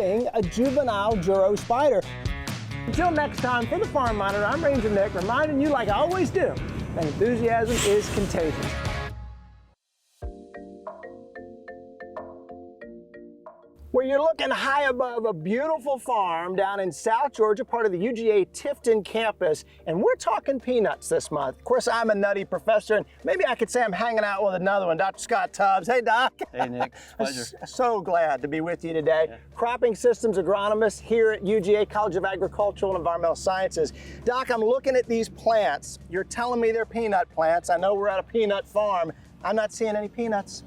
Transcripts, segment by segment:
including a juvenile Juro spider. Until next time, for the Farm Monitor, I'm Ranger Nick, reminding you, like I always do, that enthusiasm is contagious. Where you're looking high above a beautiful farm down in South Georgia, part of the UGA Tifton campus, and we're talking peanuts this month. Of course, I'm a nutty professor, and maybe I could say I'm hanging out with another one, Dr. Scott Tubbs. Hey, Doc. Hey, Nick. Pleasure. So glad to be with you today. Yeah. Cropping systems agronomist here at UGA College of Agricultural and Environmental Sciences. Doc, I'm looking at these plants. You're telling me they're peanut plants. I know we're at a peanut farm. I'm not seeing any peanuts.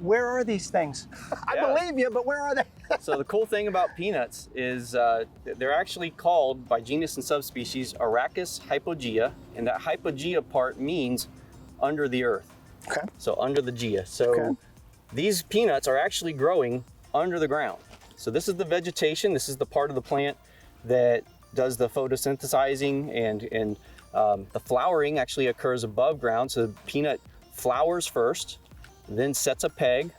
Where are these things? I believe you, but where are they? So the cool thing about peanuts is they're actually called by genus and subspecies Arachis hypogea, and that hypogea part means under the earth. Okay. So under the gea. So these peanuts are actually growing under the ground. So this is the vegetation. This is the part of the plant that does the photosynthesizing, and the flowering actually occurs above ground. So the peanut flowers first, then sets a peg.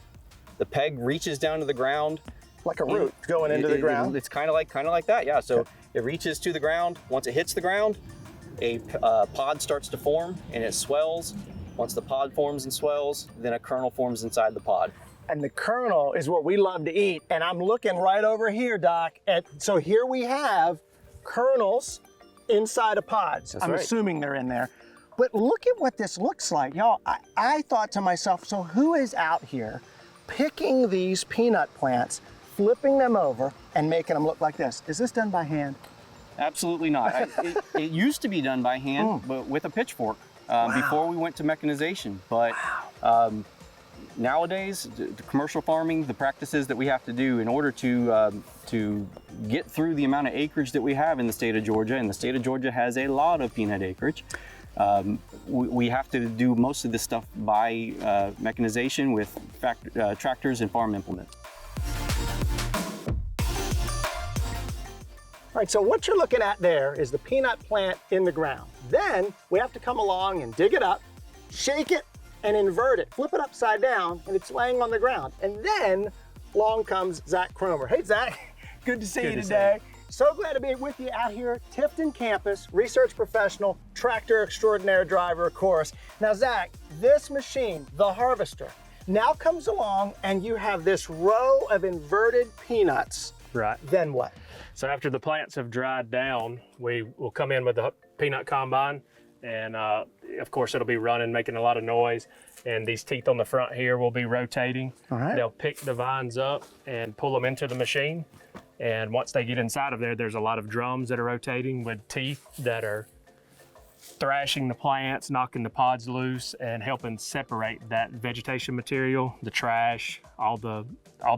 The peg reaches down to the ground. Like a root going into the ground? It's kind of like that, yeah. So it reaches to the ground. Once it hits the ground, a pod starts to form and it swells. Once the pod forms and swells, then a kernel forms inside the pod. And the kernel is what we love to eat. And I'm looking right over here, Doc. So here we have kernels inside of pods. That's I'm right. assuming they're in there. But look at what this looks like. Y'all, I thought to myself, so who is out here picking these peanut plants, flipping them over, and making them look like this? Is this done by hand? Absolutely not. It used to be done by hand, but with a pitchfork before we went to mechanization. But nowadays, the commercial farming, the practices that we have to do in order to get through the amount of acreage that we have in the state of Georgia, and the state of Georgia has a lot of peanut acreage, we have to do most of this stuff by mechanization with tractors and farm implements. All right, so what you're looking at there is the peanut plant in the ground. Then we have to come along and dig it up, shake it, and invert it. Flip it upside down, and it's laying on the ground. And then along comes Zach Cromer. Hey, Zach, good to see you today. So glad to be with you out here at Tifton campus, research professional, tractor extraordinaire driver, of course. Now, Zach, this machine, the harvester, now comes along and you have this row of inverted peanuts. Right. Then what? So after the plants have dried down, we will come in with the peanut combine, and of course it'll be running, making a lot of noise, and these teeth on the front here will be rotating. All right. They'll pick the vines up and pull them into the machine, and once they get inside of there, there's a lot of drums that are rotating with teeth that are thrashing the plants, knocking the pods loose, and helping separate that vegetation material, the trash, all the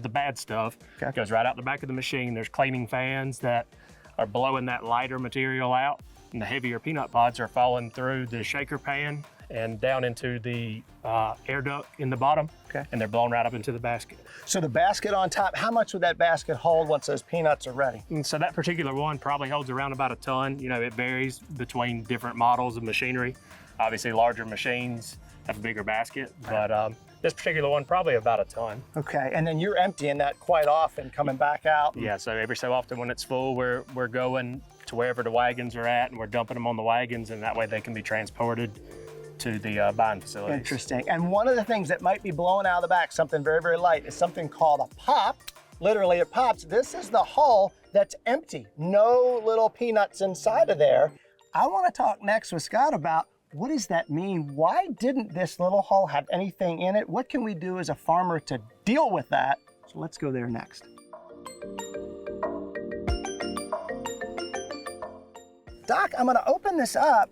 bad stuff. Okay. Goes right out the back of the machine. There's cleaning fans that are blowing that lighter material out, and the heavier peanut pods are falling through the shaker pan and down into the air duct in the bottom. Okay. And they're blown right up into the basket. So the basket on top, how much would that basket hold once those peanuts are ready? And so that particular one probably holds around about a ton. You know, it varies between different models of machinery. Obviously, larger machines have a bigger basket, but this particular one probably about a ton. Okay, and then you're emptying that quite often, coming back out. Yeah, so every so often when it's full, we're going to wherever the wagons are at, and we're dumping them on the wagons, and that way they can be transported to the buying facilities. Interesting. And one of the things that might be blowing out of the back, something very, very light, is something called a pop. Literally, it pops. This is the hull that's empty. No little peanuts inside of there. I want to talk next with Scott about what does that mean? Why didn't this little hull have anything in it? What can we do as a farmer to deal with that? So let's go there next. Doc, I'm gonna open this up.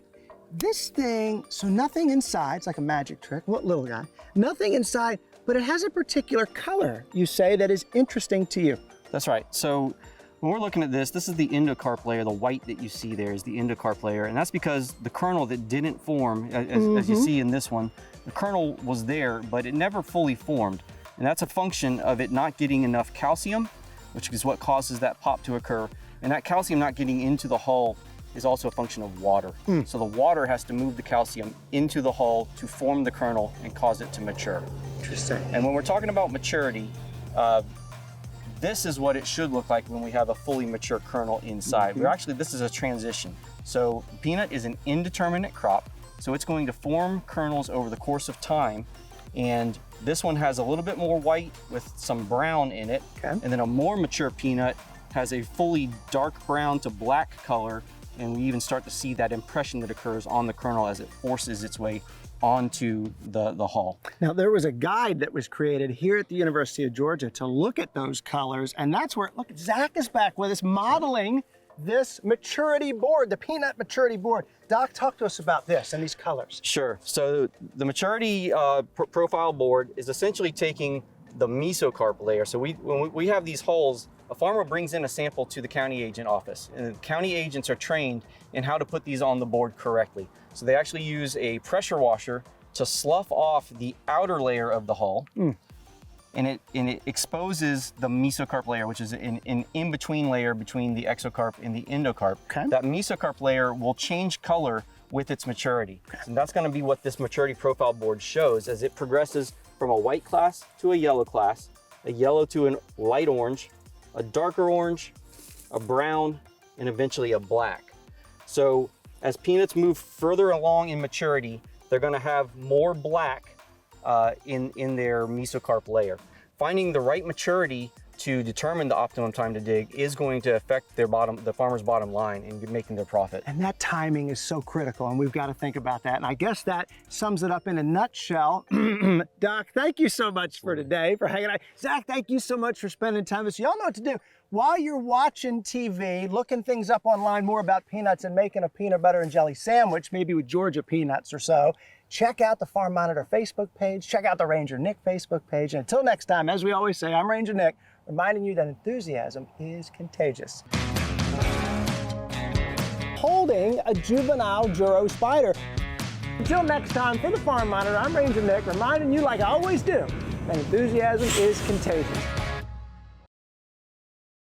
This thing, so nothing inside, it's like a magic trick. What little guy? Nothing inside, but it has a particular color, you say, that is interesting to you. That's right. So when we're looking at this is the endocarp layer. The white that you see there is the endocarp layer, and that's because the kernel that didn't form, as you see in this one, the kernel was there, but it never fully formed. And that's a function of it not getting enough calcium, which is what causes that pop to occur. And that calcium not getting into the hull is also a function of water. So the water has to move the calcium into the hull to form the kernel and cause it to mature. Interesting. And when we're talking about maturity, this is what it should look like when we have a fully mature kernel inside. This is a transition. So peanut is an indeterminate crop, so it's going to form kernels over the course of time. And this one has a little bit more white with some brown in it. Okay. And then a more mature peanut has a fully dark brown to black color. And we even start to see that impression that occurs on the kernel as it forces its way onto the hull. Now, there was a guide that was created here at the University of Georgia to look at those colors, and that's where, look, Zach is back with us modeling this maturity board, the peanut maturity board. Doc, talk to us about this and these colors. Sure. So the maturity profile board is essentially taking the mesocarp layer. So when we have these hulls, a farmer brings in a sample to the county agent office, and the county agents are trained in how to put these on the board correctly. So they actually use a pressure washer to slough off the outer layer of the hull, and it exposes the mesocarp layer, which is an in-between layer between the exocarp and the endocarp. Okay. That mesocarp layer will change color with its maturity. And that's gonna be what this maturity profile board shows as it progresses from a white class to a yellow class, a yellow to a light orange, a darker orange, a brown, and eventually a black. So as peanuts move further along in maturity, they're gonna have more black in their mesocarp layer. Finding the right maturity to determine the optimum time to dig is going to affect the farmer's bottom line in making their profit. And that timing is so critical, and we've got to think about that. And I guess that sums it up in a nutshell. Doc, thank you so much for today, for hanging out. Zach, thank you so much for spending time with us. Y'all know what to do. While you're watching TV, looking things up online more about peanuts and making a peanut butter and jelly sandwich, maybe with Georgia peanuts or so, check out the Farm Monitor Facebook page, check out the Ranger Nick Facebook page. And until next time, as we always say, I'm Ranger Nick, reminding you that enthusiasm is contagious. Holding a juvenile Juro spider. Until next time, for the Farm Monitor, I'm Ranger Nick, reminding you, like I always do, that enthusiasm is contagious.